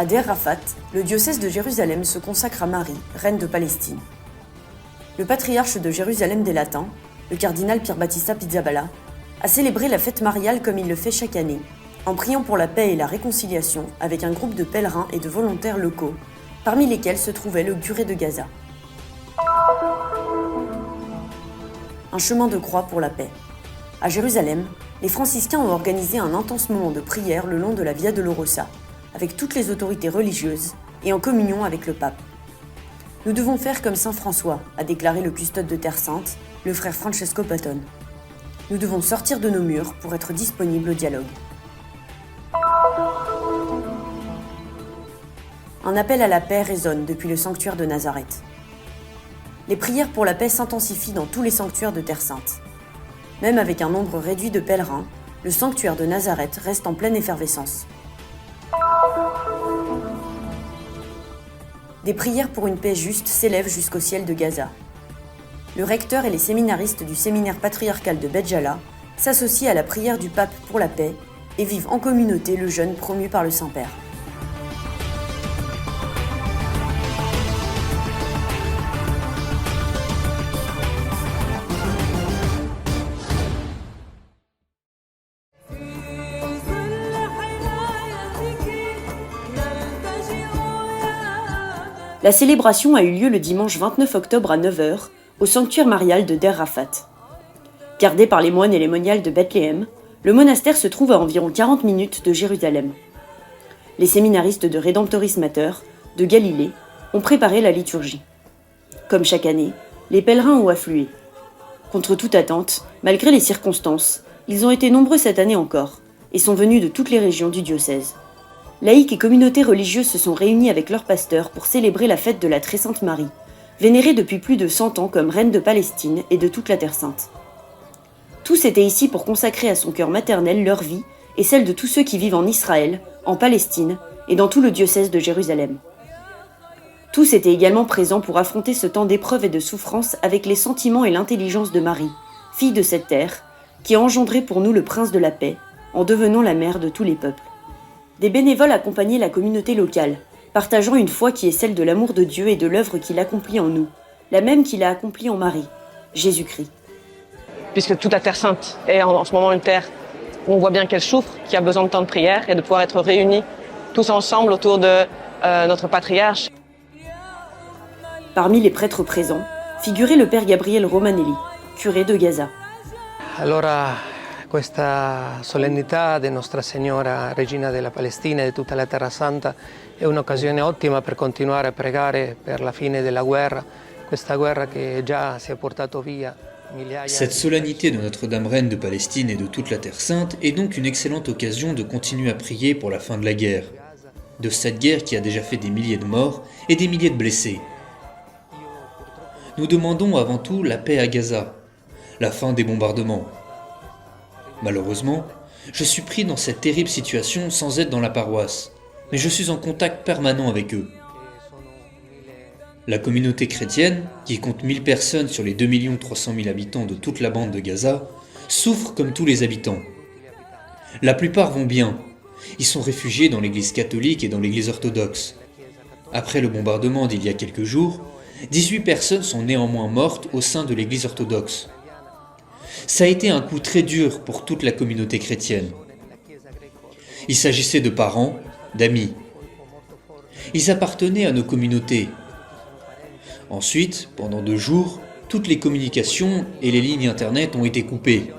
À Der Rafat, le diocèse de Jérusalem se consacre à Marie, reine de Palestine. Le patriarche de Jérusalem des Latins, le cardinal Pier Battista Pizzaballa, a célébré la fête mariale comme il le fait chaque année, en priant pour la paix et la réconciliation avec un groupe de pèlerins et de volontaires locaux, parmi lesquels se trouvait le curé de Gaza. Un chemin de croix pour la paix. À Jérusalem, les franciscains ont organisé un intense moment de prière le long de la Via Dolorosa, avec toutes les autorités religieuses et en communion avec le pape. Nous devons faire comme saint François, a déclaré le custode de Terre Sainte, le frère Francesco Patton. Nous devons sortir de nos murs pour être disponibles au dialogue. Un appel à la paix résonne depuis le sanctuaire de Nazareth. Les prières pour la paix s'intensifient dans tous les sanctuaires de Terre Sainte. Même avec un nombre réduit de pèlerins, le sanctuaire de Nazareth reste en pleine effervescence. Des prières pour une paix juste s'élèvent jusqu'au ciel de Gaza. Le recteur et les séminaristes du séminaire patriarcal de Bet Jala s'associent à la prière du pape pour la paix et vivent en communauté le jeûne promu par le Saint-Père. La célébration a eu lieu le dimanche 29 octobre à 9h au sanctuaire marial de Der Rafat. Gardé par les moines et les moniales de Bethléem, le monastère se trouve à environ 40 minutes de Jérusalem. Les séminaristes de Redemptoris Mater, de Galilée, ont préparé la liturgie. Comme chaque année, les pèlerins ont afflué. Contre toute attente, malgré les circonstances, ils ont été nombreux cette année encore et sont venus de toutes les régions du diocèse. Laïcs et communautés religieuses se sont réunis avec leurs pasteurs pour célébrer la fête de la Très Sainte Marie, vénérée depuis plus de 100 ans comme reine de Palestine et de toute la Terre Sainte. Tous étaient ici pour consacrer à son cœur maternel leur vie et celle de tous ceux qui vivent en Israël, en Palestine et dans tout le diocèse de Jérusalem. Tous étaient également présents pour affronter ce temps d'épreuve et de souffrance avec les sentiments et l'intelligence de Marie, fille de cette terre, qui a engendré pour nous le prince de la paix, en devenant la mère de tous les peuples. Des bénévoles accompagnaient la communauté locale, partageant une foi qui est celle de l'amour de Dieu et de l'œuvre qu'il accomplit en nous, la même qu'il a accomplie en Marie, Jésus-Christ. Puisque toute la Terre Sainte est en ce moment une terre où on voit bien qu'elle souffre, qui a besoin de temps de prière et de pouvoir être réunis tous ensemble autour de notre patriarche. Parmi les prêtres présents, figurait le père Gabriel Romanelli, curé de Gaza. Allora, questa solennità di Nostra Signora, Regina della Palestina e di tutta la Terra Santa, è un'occasione ottima per continuare a pregare per la fine della guerra, questa guerra che già si è portato via. Cette solennité de Notre-Dame Reine de Palestine et de toute la Terre Sainte est donc une excellente occasion de continuer à prier pour la fin de la guerre. De cette guerre qui a déjà fait des milliers de morts et des milliers de blessés. Nous demandons avant tout la paix à Gaza, la fin des bombardements. Malheureusement, je suis pris dans cette terrible situation sans être dans la paroisse, mais je suis en contact permanent avec eux. La communauté chrétienne, qui compte 1000 personnes sur les 2 300 000 habitants de toute la bande de Gaza, souffre comme tous les habitants. La plupart vont bien. Ils sont réfugiés dans l'église catholique et dans l'église orthodoxe. Après le bombardement d'il y a quelques jours, 18 personnes sont néanmoins mortes au sein de l'église orthodoxe. Ça a été un coup très dur pour toute la communauté chrétienne. Il s'agissait de parents, d'amis. Ils appartenaient à nos communautés. Ensuite, pendant 2 jours, toutes les communications et les lignes Internet ont été coupées.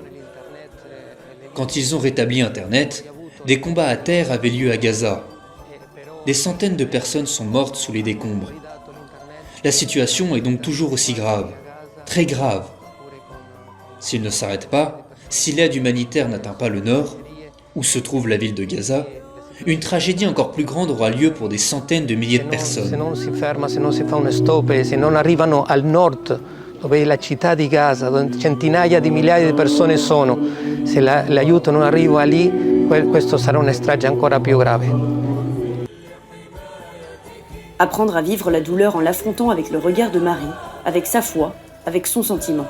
Quand ils ont rétabli Internet, des combats à terre avaient lieu à Gaza. Des centaines de personnes sont mortes sous les décombres. La situation est donc toujours aussi grave, très grave. S'il ne s'arrête pas, si l'aide humanitaire n'atteint pas le nord, où se trouve la ville de Gaza, une tragédie encore plus grande aura lieu pour des centaines de milliers de personnes. Se non si ferma, se non si fa uno stop e se non arrivano al nord, dove è la città di Gaza, dove centinaia di migliaia di persone sono, se l'aiuto non arriva lì, questo sarà una strage ancora più grave. Apprendre à vivre la douleur en l'affrontant avec le regard de Marie, avec sa foi, avec son sentiment.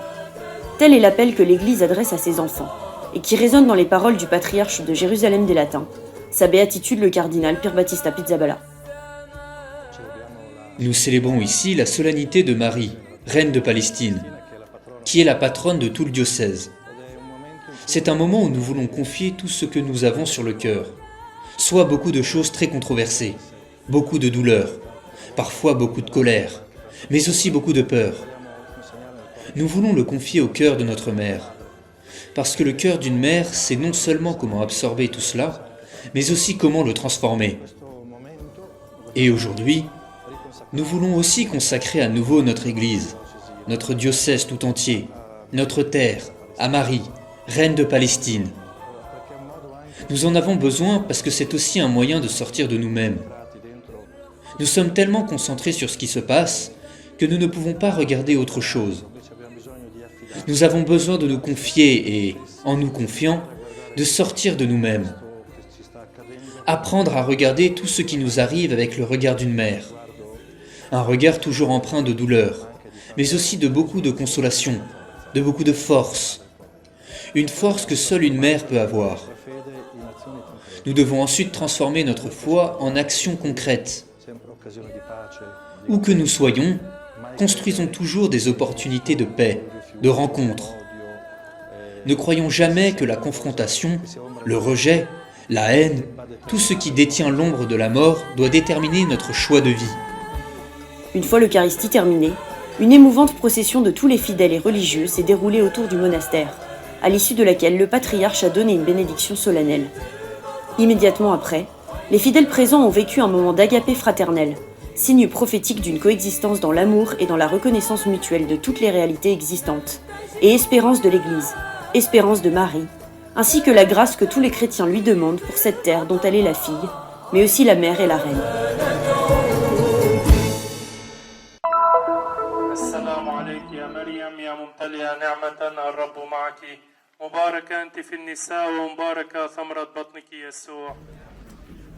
Tel est l'appel que l'Église adresse à ses enfants, et qui résonne dans les paroles du patriarche de Jérusalem des Latins, sa béatitude le cardinal Pier Battista Pizzaballa. Nous célébrons ici la solennité de Marie, reine de Palestine, qui est la patronne de tout le diocèse. C'est un moment où nous voulons confier tout ce que nous avons sur le cœur, soit beaucoup de choses très controversées, beaucoup de douleurs, parfois beaucoup de colère, mais aussi beaucoup de peur. Nous voulons le confier au cœur de notre mère, parce que le cœur d'une mère sait non seulement comment absorber tout cela, mais aussi comment le transformer. Et aujourd'hui, nous voulons aussi consacrer à nouveau notre Église, notre diocèse tout entier, notre terre, à Marie, reine de Palestine. Nous en avons besoin parce que c'est aussi un moyen de sortir de nous-mêmes. Nous sommes tellement concentrés sur ce qui se passe que nous ne pouvons pas regarder autre chose. Nous avons besoin de nous confier et, en nous confiant, de sortir de nous-mêmes. Apprendre à regarder tout ce qui nous arrive avec le regard d'une mère. Un regard toujours empreint de douleur, mais aussi de beaucoup de consolation, de beaucoup de force. Une force que seule une mère peut avoir. Nous devons ensuite transformer notre foi en action concrète. Où que nous soyons, construisons toujours des opportunités de paix, de rencontre. Ne croyons jamais que la confrontation, le rejet, la haine, tout ce qui détient l'ombre de la mort doit déterminer notre choix de vie. Une fois l'Eucharistie terminée, une émouvante procession de tous les fidèles et religieux s'est déroulée autour du monastère, à l'issue de laquelle le patriarche a donné une bénédiction solennelle. Immédiatement après, les fidèles présents ont vécu un moment d'agapé fraternel, signe prophétique d'une coexistence dans l'amour et dans la reconnaissance mutuelle de toutes les réalités existantes, et espérance de l'Église, espérance de Marie, ainsi que la grâce que tous les chrétiens lui demandent pour cette terre dont elle est la fille, mais aussi la mère et la reine. السلام عليك يا مريم يا ممتلئة نعمة الرب معك مباركة أنت في النساء ومباركة ثمرة بطنك يسوع.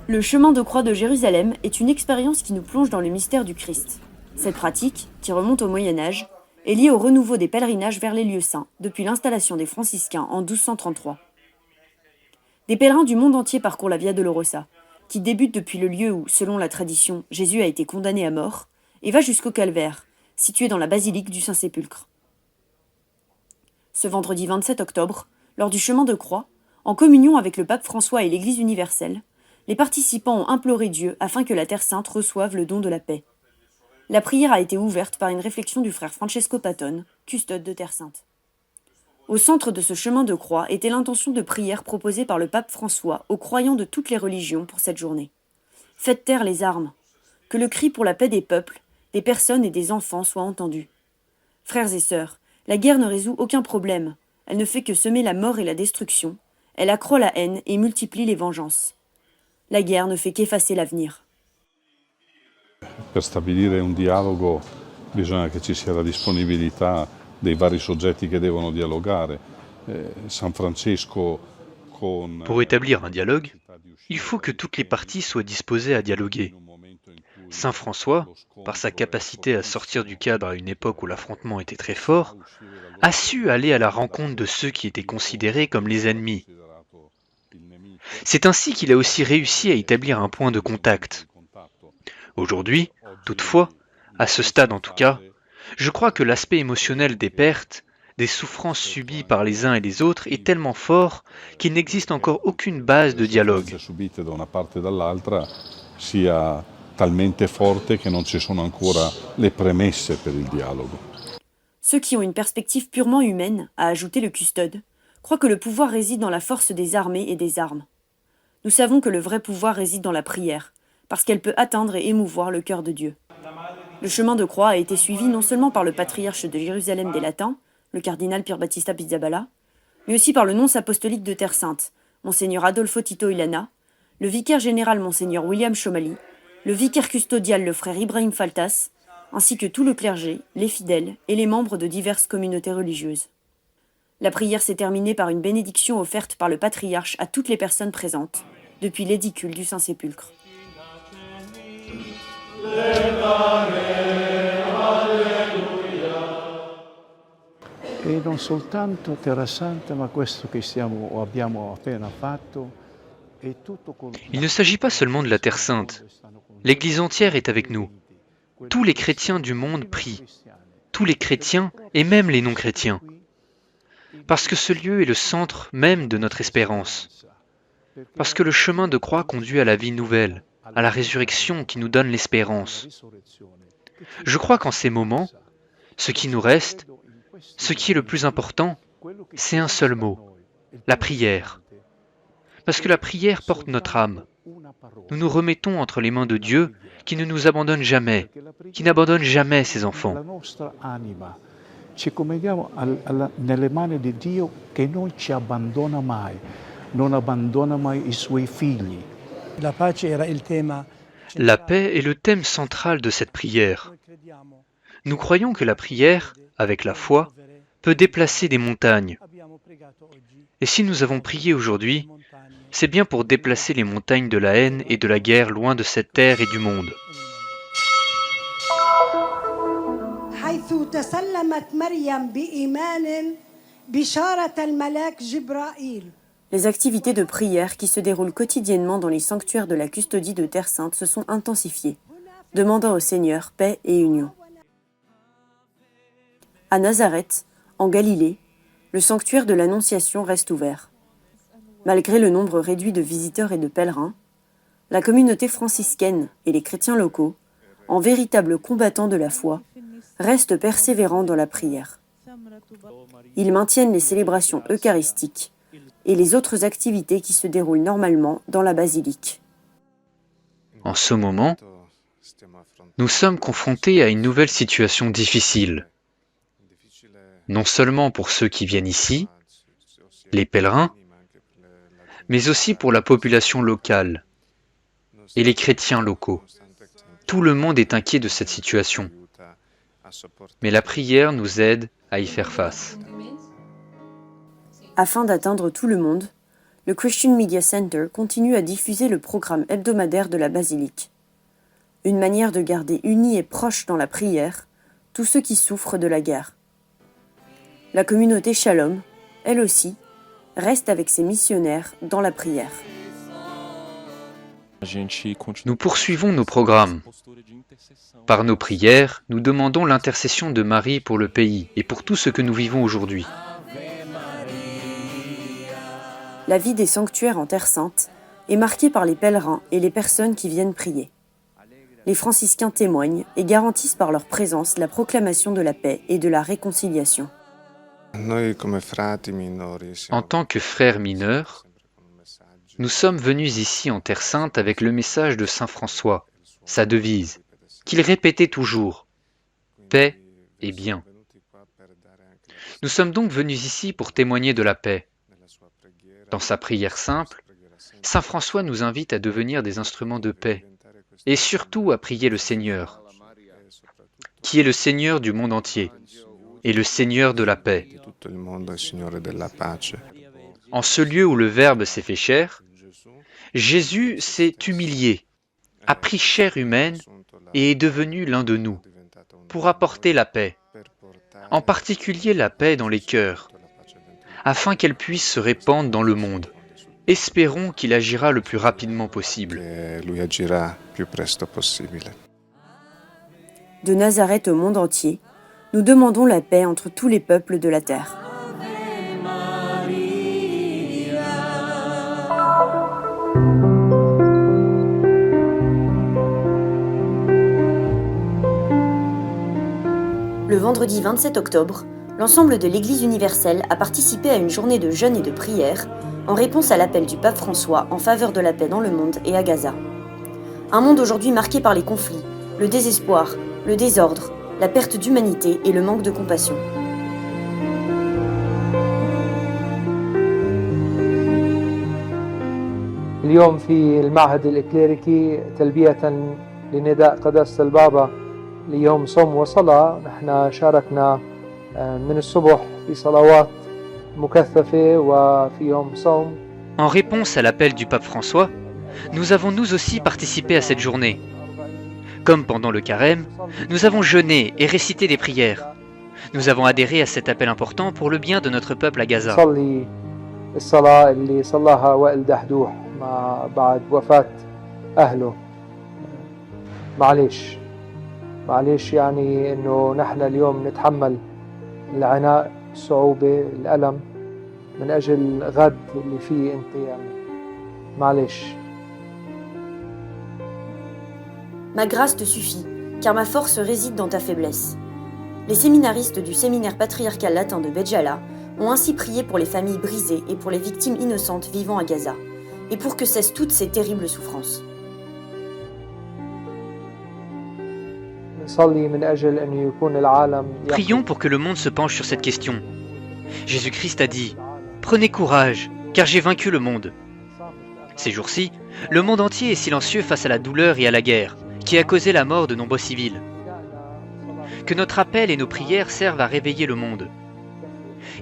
Le chemin de croix de Jérusalem est une expérience qui nous plonge dans le mystère du Christ. Cette pratique, qui remonte au Moyen-Âge, est liée au renouveau des pèlerinages vers les lieux saints depuis l'installation des franciscains en 1233. Des pèlerins du monde entier parcourent la Via Dolorosa, qui débute depuis le lieu où, selon la tradition, Jésus a été condamné à mort, et va jusqu'au calvaire, situé dans la basilique du Saint-Sépulcre. Ce vendredi 27 octobre, lors du chemin de croix, en communion avec le pape François et l'Église universelle, les participants ont imploré Dieu afin que la Terre Sainte reçoive le don de la paix. La prière a été ouverte par une réflexion du frère Francesco Patton, custode de Terre Sainte. Au centre de ce chemin de croix était l'intention de prière proposée par le pape François aux croyants de toutes les religions pour cette journée. Faites taire les armes, que le cri pour la paix des peuples, des personnes et des enfants soit entendu. Frères et sœurs, la guerre ne résout aucun problème, elle ne fait que semer la mort et la destruction, elle accroît la haine et multiplie les vengeances. La guerre ne fait qu'effacer l'avenir. Per stabilire un dialogo bisogna che ci sia la disponibilità dei vari soggetti che devono dialogare. San Francesco con... Pour établir un dialogue, il faut que toutes les parties soient disposées à dialoguer. Saint François, par sa capacité à sortir du cadre à une époque où l'affrontement était très fort, a su aller à la rencontre de ceux qui étaient considérés comme les ennemis. C'est ainsi qu'il a aussi réussi à établir un point de contact. Aujourd'hui, toutefois, à ce stade en tout cas, je crois que l'aspect émotionnel des pertes, des souffrances subies par les uns et les autres est tellement fort qu'il n'existe encore aucune base de dialogue. subite da una parte e dall'altra sia talmente forte che non ci sono ancora le premesse per il dialogo. Ceux qui ont une perspective purement humaine, a ajouté le custode, croient que le pouvoir réside dans la force des armées et des armes. Nous savons que le vrai pouvoir réside dans la prière, parce qu'elle peut atteindre et émouvoir le cœur de Dieu. Le chemin de croix a été suivi non seulement par le patriarche de Jérusalem des Latins, le cardinal Pier Battista Pizzaballa, mais aussi par le nonce apostolique de Terre Sainte, Monseigneur Adolfo Tito Ilana, le vicaire général Monseigneur William Chomali, le vicaire custodial le frère Ibrahim Faltas, ainsi que tout le clergé, les fidèles et les membres de diverses communautés religieuses. La prière s'est terminée par une bénédiction offerte par le patriarche à toutes les personnes présentes, depuis l'édicule du Saint-Sépulcre. E non soltanto Terra Santa, ma questo che abbiamo appena fatto è tutto con... Il ne s'agit pas seulement de la Terre Sainte. L'Église entière est avec nous. tous les chrétiens du monde prient, tous les chrétiens et même les non-chrétiens, parce que ce lieu est le centre même de notre espérance, parce que le chemin de croix conduit à la vie nouvelle, à la résurrection qui nous donne l'espérance. Je crois qu'en ces moments, ce qui nous reste, ce qui est le plus important, c'est un seul mot, la prière. Parce que la prière porte notre âme. Nous nous remettons entre les mains de Dieu qui ne nous abandonne jamais, qui n'abandonne jamais ses enfants. La nostra anima. Ci commendiamo nelle mani di Dio che non ci abbandona mai, non abbandona mai i suoi figli. La paix est le thème central de cette prière. Nous croyons que la prière, avec la foi, peut déplacer des montagnes. Et si nous avons prié aujourd'hui, c'est bien pour déplacer les montagnes de la haine et de la guerre loin de cette terre et du monde. حيث تسلمت مريم بإيمان بشارة الملاك جبرائيل. Les activités de prière qui se déroulent quotidiennement dans les sanctuaires de la custodie de Terre Sainte se sont intensifiées, demandant au Seigneur paix et union. À Nazareth, en Galilée, le sanctuaire de l'Annonciation reste ouvert. Malgré le nombre réduit de visiteurs et de pèlerins, la communauté franciscaine et les chrétiens locaux, en véritables combattants de la foi, restent persévérants dans la prière. Ils maintiennent les célébrations eucharistiques et les autres activités qui se déroulent normalement dans la basilique. En ce moment, nous sommes confrontés à une nouvelle situation difficile. Non seulement pour ceux qui viennent ici, les pèlerins, mais aussi pour la population locale et les chrétiens locaux. Tout le monde est inquiet de cette situation. Mais la prière nous aide à y faire face. Afin d'atteindre tout le monde, le Christian Media Center continue à diffuser le programme hebdomadaire de la basilique. Une manière de garder unis et proches dans la prière tous ceux qui souffrent de la guerre. La communauté Shalom, elle aussi, reste avec ses missionnaires dans la prière. Nous poursuivons nos programmes. Par nos prières, nous demandons l'intercession de Marie pour le pays et pour tout ce que nous vivons aujourd'hui. La vie des sanctuaires en Terre Sainte est marquée par les pèlerins et les personnes qui viennent prier. Les franciscains témoignent et garantissent par leur présence la proclamation de la paix et de la réconciliation. En tant que frères mineurs, nous sommes venus ici en Terre Sainte avec le message de Saint François, sa devise, qu'il répétait toujours, paix et bien. Nous sommes donc venus ici pour témoigner de la paix. Dans sa prière simple, Saint François nous invite à devenir des instruments de paix et surtout à prier le Seigneur, qui est le Seigneur du monde entier et le Seigneur de la paix. En ce lieu où le Verbe s'est fait chair, Jésus s'est humilié, a pris chair humaine et est devenu l'un de nous, pour apporter la paix, en particulier la paix dans les cœurs, afin qu'elle puisse se répandre dans le monde. Espérons qu'il agira le plus rapidement possible. De Nazareth au monde entier, nous demandons la paix entre tous les peuples de la terre. Le vendredi 27 octobre, l'ensemble de l'Église universelle a participé à une journée de jeûne et de prière en réponse à l'appel du pape François en faveur de la paix dans le monde et à Gaza. Un monde aujourd'hui marqué par les conflits, le désespoir, le désordre, la perte d'humanité et le manque de compassion. اليوم في المعهد الإكليريكي تلبية لنداء قداسة البابا ليوم صوم وصلاة. نحن شاركنا من الصبح في صلوات مكثفة وفي يوم صوم. En réponse à l'appel du pape François, nous avons nous aussi participé à cette journée. Comme pendant le carême, nous avons jeûné et récité des prières. Nous avons adhéré à cet appel important pour le bien de notre peuple à Gaza. الصلاة اللي صلاها وائل دحدوح بعد وفاة أهله. معلش معلش يعني إنه نحن اليوم نتحمل العناء، الصعوبة، الألم من أجل غد اللي فيه أنت يعني معلش. Ma grâce te suffit, car ma force réside dans ta faiblesse. Les séminaristes du séminaire patriarcal latin de Béjala ont ainsi prié pour les familles brisées et pour les victimes innocentes vivant à Gaza, et pour que cessent toutes ces terribles souffrances. Prions pour que le monde se penche sur cette question. Jésus-Christ a dit « Prenez courage, car j'ai vaincu le monde ». Ces jours-ci, le monde entier est silencieux face à la douleur et à la guerre, qui a causé la mort de nombreux civils. Que notre appel et nos prières servent à réveiller le monde.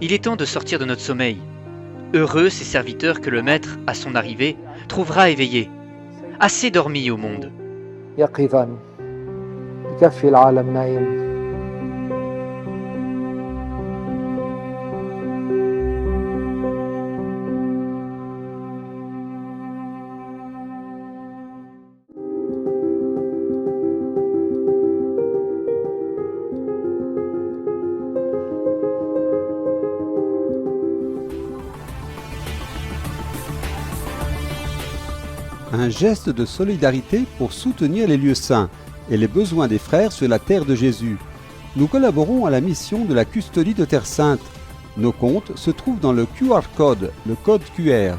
Il est temps de sortir de notre sommeil. Heureux ces serviteurs que le Maître, à son arrivée, trouvera éveillés. Assez dormi au monde. Un geste de solidarité pour soutenir les lieux saints et les besoins des frères sur la terre de Jésus. Nous collaborons à la mission de la custodie de Terre Sainte. Nos comptes se trouvent dans le QR code, le code QR.